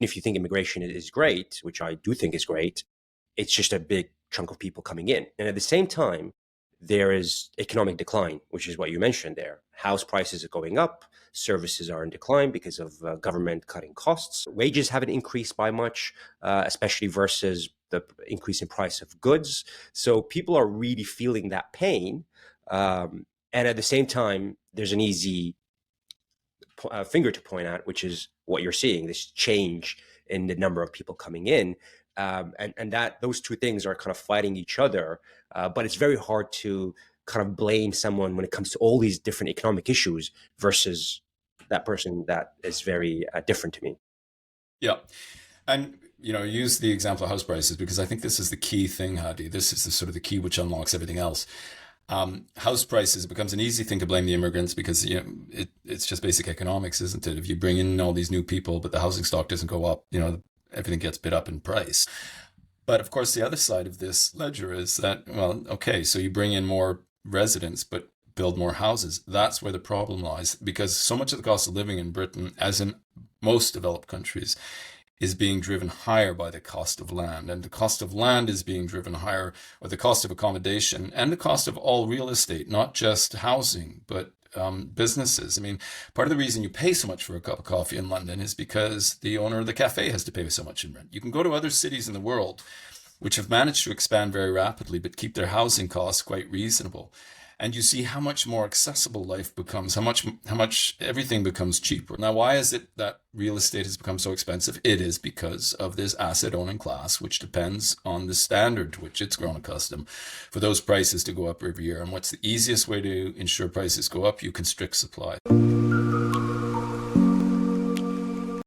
if you think immigration is great, which I do think is great, it's just a big chunk of people coming in. And at the same time, there is economic decline, which is what you mentioned there. House prices are going up, services are in decline because of government cutting costs. Wages haven't increased by much, especially versus the increase in price of goods. So people are really feeling that pain. And at the same time, there's an easy finger to point at, which is what you're seeing, this change in the number of people coming in. And that those two things are kind of fighting each other. But it's very hard to kind of blame someone when it comes to all these different economic issues versus that person that is very different to me. Yeah. And, use the example of house prices because I think this is the key thing, Hadi. This is the sort of the key which unlocks everything else. House prices, it becomes an easy thing to blame the immigrants because it's just basic economics, isn't it? If you bring in all these new people, but the housing stock doesn't go up, everything gets bid up in price. But of course, the other side of this ledger is that, well, okay, so you bring in more residents, but build more houses. That's where the problem lies because so much of the cost of living in Britain, as in most developed countries, is being driven higher by the cost of land. And the cost of land is being driven higher, or the cost of accommodation and the cost of all real estate, not just housing, but businesses. I mean, part of the reason you pay so much for a cup of coffee in London is because the owner of the cafe has to pay so much in rent. You can go to other cities in the world which have managed to expand very rapidly, but keep their housing costs quite reasonable. And you see how much more accessible life becomes, how much everything becomes cheaper. Now, why is it that real estate has become so expensive? It is because of this asset owning class, which depends on the standard to which it's grown accustomed for those prices to go up every year. And what's the easiest way to ensure prices go up? You constrict supply.